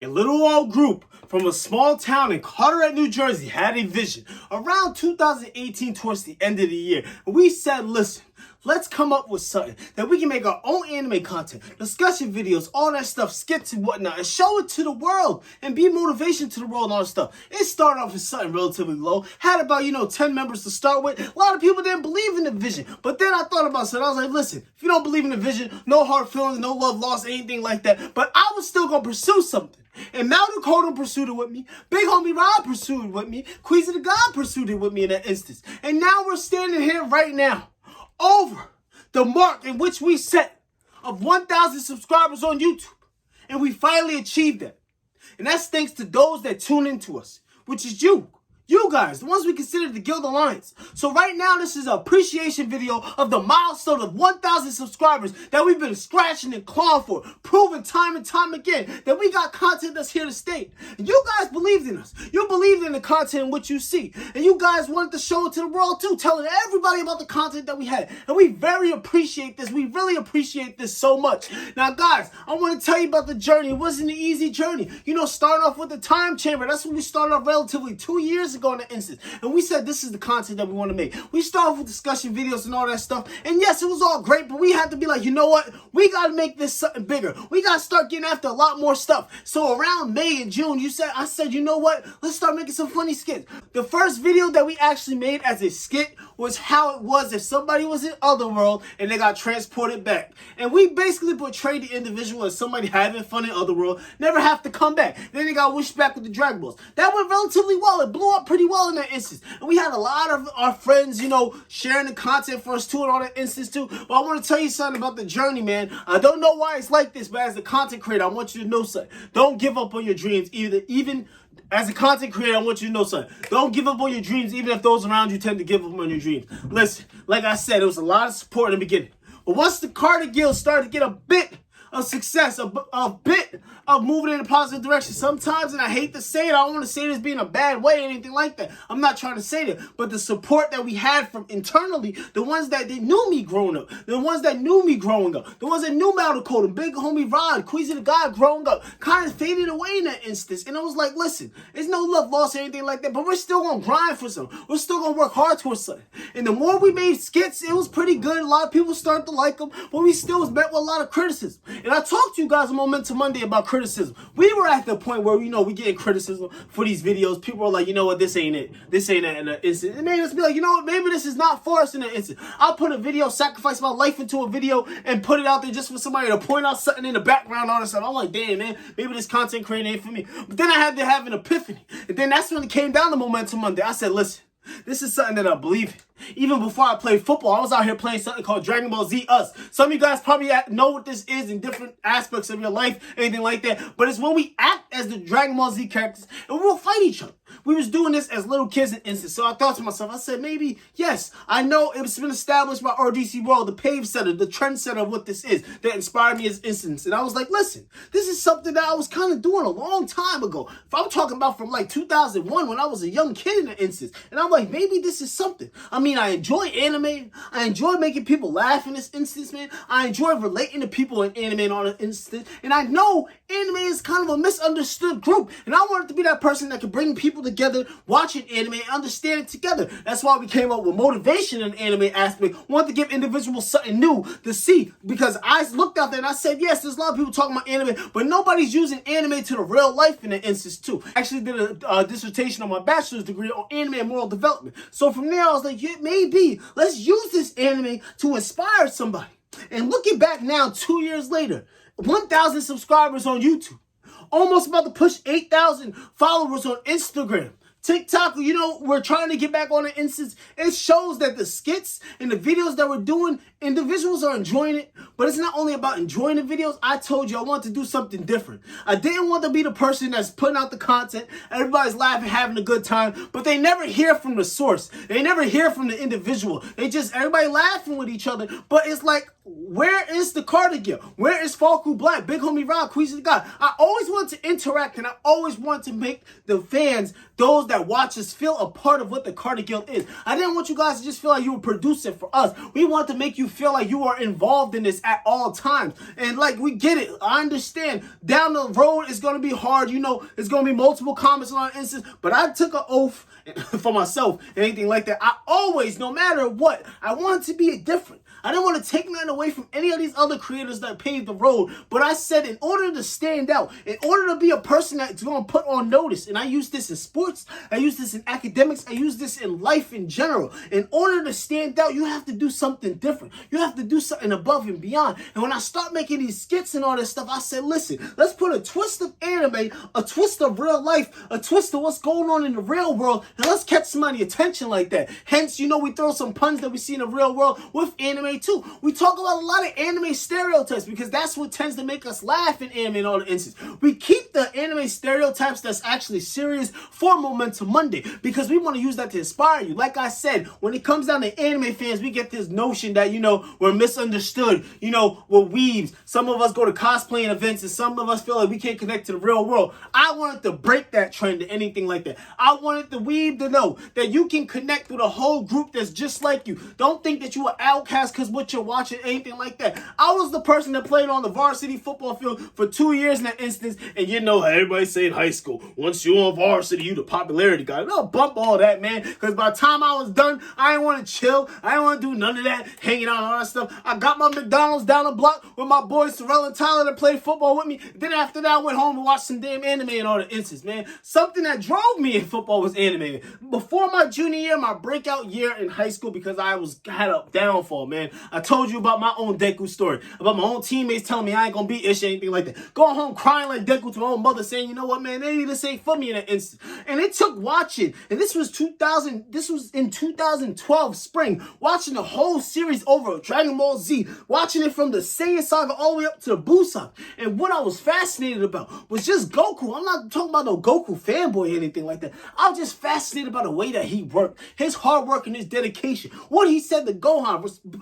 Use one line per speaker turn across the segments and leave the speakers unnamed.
A little old group from a small town in Carteret, New Jersey had a vision around 2018 towards the end of the year. And we said, listen, let's come up with something that we can make our own anime content, discussion videos, all that stuff, skits and whatnot, and show it to the world and be motivation to the world and all that stuff. It started off as something relatively low, had about, 10 members to start with. A lot of people didn't believe in the vision, but then I thought about it. I was like, listen, if you don't believe in the vision, no hard feelings, no love lost, anything like that, but I was still going to pursue something. And Mal Dakota pursued it with me. Big homie Rob pursued it with me. Queasy the God pursued it with me in that instance. And now we're standing here right now, over the mark in which we set of 1,000 subscribers on YouTube. And we finally achieved that. And that's thanks to those that tune into us, which is you. You guys, the ones we consider the Guild Alliance. So right now, this is an appreciation video of the milestone of 1,000 subscribers that we've been scratching and clawing for, proving time and time again that we got content that's here to stay. And you guys believed in us. You believed in the content in which you see. And you guys wanted to show it to the world too, telling everybody about the content that we had. And we very appreciate this. We really appreciate this so much. Now guys, I want to tell you about the journey. It wasn't an easy journey. Starting off with the time chamber. That's when we started off relatively 2 years ago in the instance. And we said this is the content that we want to make. We started with discussion videos and all that stuff. And yes, it was all great, but we had to be like, you know what? We got to make this something bigger. We got to start getting after a lot more stuff. So around May and June, I said, you know what? Let's start making some funny skits. The first video that we actually made as a skit was how it was if somebody was in Otherworld and they got transported back. And we basically portrayed the individual as somebody having fun in Otherworld, never have to come back. Then they got wished back with the Dragon Balls. That went relatively well. It blew up pretty well in that instance. And we had a lot of our friends, sharing the content for us too in all that instance too. But I want to tell you something about the journey, man. I don't know why it's like this, but as a content creator, I want you to know something. Don't give up on your dreams even as a content creator, I want you to know something. Don't give up on your dreams, even if those around you tend to give up on your dreams. Listen, like I said, it was a lot of support in the beginning. But once the Carter Guild started to get a bit of success, a bit of moving in a positive direction. Sometimes, and I hate to say it, I don't want to say this being a bad way or anything like that. I'm not trying to say that. But the support that we had from internally, the ones that they knew me growing up, the ones that knew me growing up, the ones that knew Mal Dakota, Big Homie Rod, Queasy the God growing up, kind of faded away in that instance. And I was like, listen, there's no love lost or anything like that, but we're still going to grind for something. We're still going to work hard towards something. And the more we made skits, it was pretty good. A lot of people started to like them, but we still was met with a lot of criticism. And I talked to you guys on Momentum Monday about criticism. We were at the point where, we getting criticism for these videos. People are like, you know what, this ain't it. This ain't it in an instant. It made us be like, you know what, maybe this is not for us in an instant. I'll put a video, sacrifice my life into a video, and put it out there just for somebody to point out something in the background, all this stuff. I'm like, damn, man, maybe this content creating ain't for me. But then I had to have an epiphany. And then that's when it came down to Momentum Monday. I said, listen, this is something that I believe in. Even before I played football, I was out here playing something called Dragon Ball Z Us. Some of you guys probably know what this is in different aspects of your life, anything like that. But it's when we act as the Dragon Ball Z characters and we'll fight each other. We was doing this as little kids in instance. So I thought to myself, I said, maybe, yes, I know it's been established by RDC World, the pave setter, the trend setter of what this is that inspired me as instance. And I was like, listen, this is something that I was kind of doing a long time ago. If I'm talking about from like 2001 when I was a young kid in the instance. And I'm like, maybe this is something. I mean, I enjoy anime. I enjoy making people laugh in this instance, man. I enjoy relating to people in anime and all the instance. And I know anime is kind of a misunderstood group. And I wanted to be that person that could bring people together, watching anime and understand it together. That's why we came up with motivation in the anime aspect. Wanted to give individuals something new to see. Because I looked out there and I said, yes, there's a lot of people talking about anime, but nobody's using anime to the real life in the instance too. I actually did a dissertation on my bachelor's degree on anime and moral development. So from there, I was like, yeah, maybe let's use this anime to inspire somebody. And looking back now, 2 years later, 1,000 subscribers on YouTube. Almost about to push 8,000 followers on Instagram. TikTok, we're trying to get back on the instance. It shows that the skits and the videos that we're doing, individuals are enjoying it. But it's not only about enjoying the videos. I told you I want to do something different. I didn't want to be the person that's putting out the content. Everybody's laughing, having a good time. But they never hear from the source. They never hear from the individual. Everybody laughing with each other. But it's like, where is the Carter Guild? Where is Falku Black, Big Homie Rob, Queasy the God? I always want to interact and I always want to make the fans, those that that watch us feel a part of what the Carter Guild is. I didn't want you guys to just feel like you were producing for us. We want to make you feel like you are involved in this at all times. And like, we get it. I understand. Down the road, it's going to be hard. You know, it's going to be multiple comments on our instance. But I took an oath for myself and anything like that. I always, no matter what, I want to be different. I didn't want to take nothing away from any of these other creators that paved the road. But I said, in order to stand out, in order to be a person that's going to put on notice, and I use this in sports, I use this in academics, I use this in life in general. In order to stand out, you have to do something different. You have to do something above and beyond. And when I start making these skits and all this stuff, I said, listen, let's put a twist of anime, a twist of real life, a twist of what's going on in the real world, and let's catch somebody's attention like that. Hence, you know, we throw some puns that we see in the real world with anime too. We talk about a lot of anime stereotypes because that's what tends to make us laugh in anime in all the instances. We keep the anime stereotypes that's actually serious for Momentum Monday because we want to use that to inspire you. Like I said, when it comes down to anime fans, we get this notion that, you know, we're misunderstood. You know, we're weebs. Some of us go to cosplaying events and some of us feel like we can't connect to the real world. I wanted to break that trend to anything like that. I wanted the weeb to know that you can connect with a whole group that's just like you. Don't think that you are outcast because what you're watching, anything like that. I was the person that played on the varsity football field for 2 years in that instance, and you know how everybody say in high school, once you're on varsity, you the popularity guy. No, bump all that, man, because by the time I was done, I didn't want to chill. I didn't want to do none of that, hanging out and all that stuff. I got my McDonald's down the block with my boys Terrell and Tyler that played football with me. Then after that, I went home and watched some damn anime and all the instances, man. Something that drove me in football was anime. Before my junior year, my breakout year in high school, because I had a downfall, man. I told you about my own Deku story, about my own teammates telling me I ain't gonna be ish or anything like that. Going home crying like Deku to my own mother saying, you know what, man, they need to say for me in an instant. And it took watching, and this was in 2012 spring, watching the whole series over Dragon Ball Z, watching it from the Saiyan Saga all the way up to the Buu Saga. And what I was fascinated about was just Goku. I'm not talking about no Goku fanboy or anything like that. I was just fascinated by the way that he worked, his hard work and his dedication. What he said to Gohan,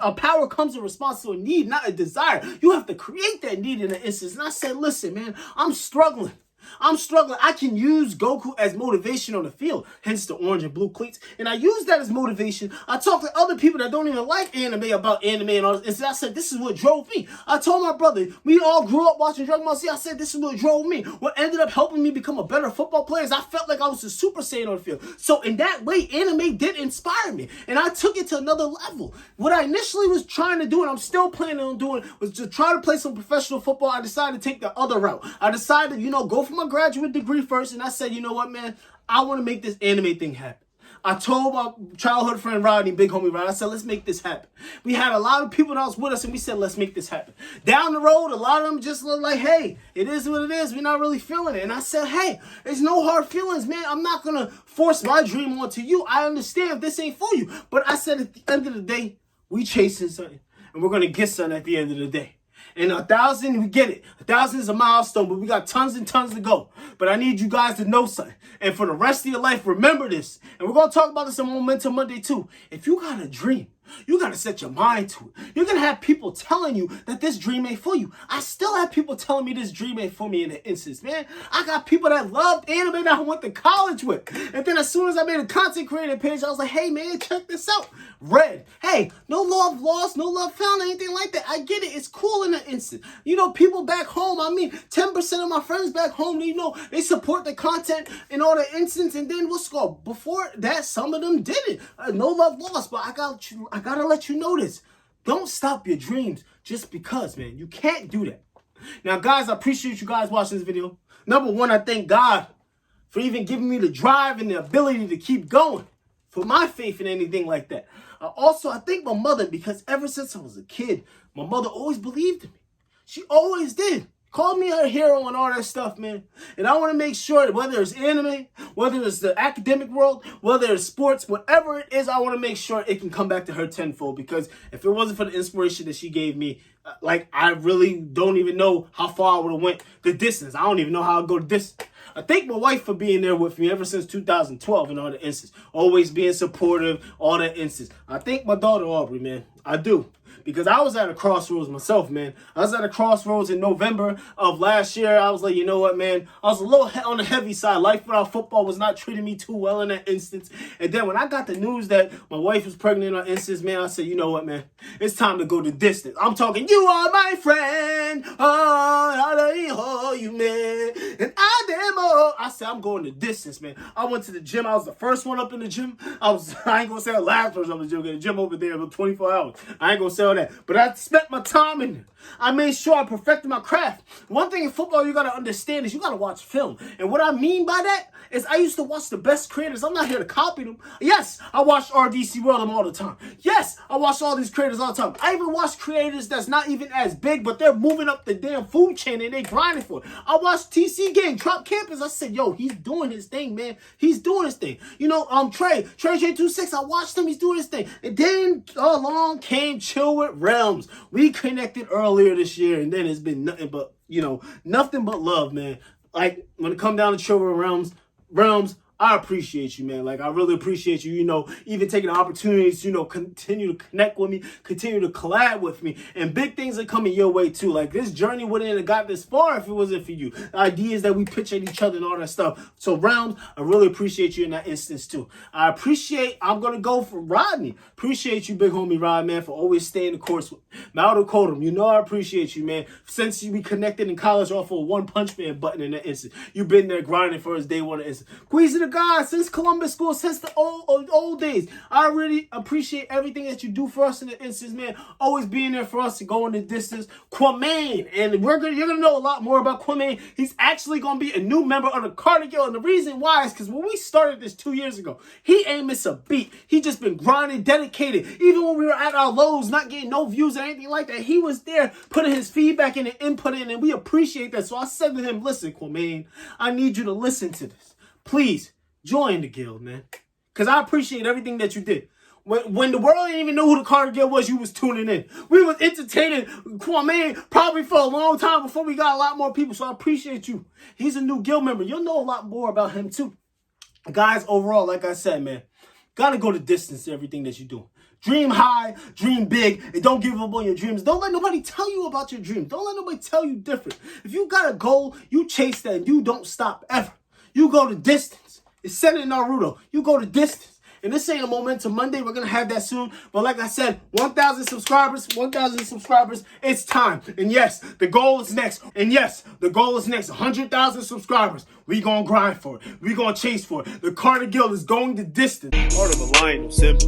a power comes in response to a need, not a desire. You have to create that need in an instance. And I said, listen, man, I'm struggling. I can use Goku as motivation on the field, hence the orange and blue cleats. And I use that as motivation. I talk to other people that don't even like anime about anime and all this. And I said, this is what drove me. I told my brother, we all grew up watching Dragon Ball Z. I said, this is what drove me. What ended up helping me become a better football player is I felt like I was a Super Saiyan on the field. So in that way, anime did inspire me. And I took it to another level. What I initially was trying to do, and I'm still planning on doing, was to try to play some professional football. I decided to take the other route. I decided, you know, go for my graduate degree first, and I said, you know what, man, I want to make this anime thing happen. I told my childhood friend Rodney, big homie Rodney, I said, let's make this happen. We had a lot of people that was with us, and we said, let's make this happen. Down the road, a lot of them just look like, hey, it is what it is. We're not really feeling it. And I said, hey, there's no hard feelings, man. I'm not going to force my dream onto you. I understand if this ain't for you. But I said, at the end of the day, we chasing something, and we're going to get something at the end of the day. And 1,000, we get it. 1,000 is a milestone, but we got tons and tons to go. But I need you guys to know something. And for the rest of your life, remember this. And we're going to talk about this on Momentum Monday too. If you got a dream, you got to set your mind to it. You're going to have people telling you that this dream ain't for you. I still have people telling me this dream ain't for me in the instance, man. I got people that loved anime that I went to college with. And then as soon as I made a content creator page, I was like, hey, man, check this out. Red. Hey, no love lost, no love found, anything like that. I get it. It's cool in an instant. You know, people back home, 10% of my friends back home, you know, they support the content in all the instance. And then what's called? Before that, some of them didn't. No love lost, but I gotta let you know this. Don't stop your dreams just because, man. You can't do that. Now, guys, I appreciate you guys watching this video. Number one, I thank God for even giving me the drive and the ability to keep going, for my faith in anything like that. I thank my mother, because ever since I was a kid, my mother always believed in me. She always did. Called me her hero and all that stuff, man. And I want to make sure that whether it's anime, whether it's the academic world, whether it's sports, whatever it is, I want to make sure it can come back to her tenfold. Because if it wasn't for the inspiration that she gave me, I really don't even know how far I would have went the distance. I don't even know how I'd go the distance. I thank my wife for being there with me ever since 2012 in all the instances. Always being supportive, all the instances. I thank my daughter Aubrey, man. I do. Because I was at a crossroads myself, man. I was at a crossroads in November of last year. I was like, you know what, man? I was a little on the heavy side. Life without football was not treating me too well in that instance. And then when I got the news that my wife was pregnant in that instance, man, I said, you know what, man? It's time to go the distance. I'm talking, you are my friend. Oh, you, man. And I said, I'm going the distance, man. I went to the gym. I was the first one up in the gym. I ain't going to say the last person up in the gym. The gym over there about 24 hours. I ain't going to say all that. But I spent my time in there. I made sure I perfected my craft. One thing in football you got to understand is you got to watch film. And what I mean by that is I used to watch the best creators. I'm not here to copy them. Yes, I watch RDC World them all the time. Yes, I watch all these creators all the time. I even watch creators that's not even as big, but they're moving up the damn food chain and they grinding for it. I watched TC Gang, Drop Campus. I said, yo, he's doing his thing, man. He's doing his thing. You know, Trey J26, I watched him. He's doing his thing. And then along came Chill with Realms. We connected earlier this year, and then it's been nothing but, nothing but love, man. Like, when it come down to Chill with Realms, I appreciate you, man. Like, I really appreciate you, even taking the opportunities to, continue to connect with me, continue to collab with me. And big things are coming your way, too. Like, this journey wouldn't have got this far if it wasn't for you. The ideas that we pitch at each other and all that stuff. So, Realms, I really appreciate you in that instance, too. I'm going to go for Rodney. Appreciate you, big homie Rod, man, for always staying the course with Maldo Kodum. I appreciate you, man. Since we connected in college off of a One Punch Man button in that instant. You've been there grinding for us day one instant. Queasy the God, since Columbus School, since the old days. I really appreciate everything that you do for us in the instance, man. Always being there for us to go in the distance. Quamaine, and you're gonna know a lot more about Quamaine. He's actually gonna be a new member of the Carter Guild, and the reason why is because when we started this 2 years ago, he ain't miss a beat. He just been grinding, dedicated. Even when we were at our lows, not getting no views or anything like that, he was there putting his feedback and input in, and we appreciate that. So I said to him, listen, Quamaine, I need you to listen to this. Please. Join the guild, man. Because I appreciate everything that you did. When the world didn't even know who the Carter Guild was, you was tuning in. We was entertaining Kwame probably for a long time before we got a lot more people. So I appreciate you. He's a new guild member. You'll know a lot more about him too. Guys, overall, like I said, man, gotta go the distance to everything that you do. Dream high, dream big, and don't give up on your dreams. Don't let nobody tell you about your dreams. Don't let nobody tell you different. If you got a goal, you chase that and you don't stop ever. You go the distance. It's said in Naruto. You go the distance. And this ain't a Momentum Monday. We're going to have that soon. But like I said, 1,000 subscribers, it's time. And yes, the goal is next. 100,000 subscribers. We going to grind for it. We going to chase for it. The Carter Guild is going the distance.
Part of a lion of Simba.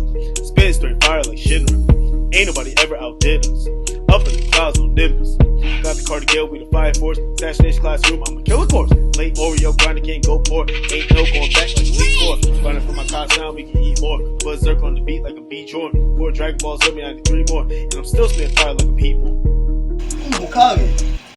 Spin straight fire like Shinra. Ain't nobody ever outdid us. Up in the clouds on Nimbus. Got the Carter Guild, we the fire force. Assassination classroom, I'm a killer course. Late Oreo grinding, can't go for it. Ain't no going back like Elite Four. Running from my cops now, we can eat more. Berserk on the beat like a B Jordan. 4 Dragon Balls, hit me, I need 3 more. And I'm still spitting fire like a Pete Moore.
Hokage.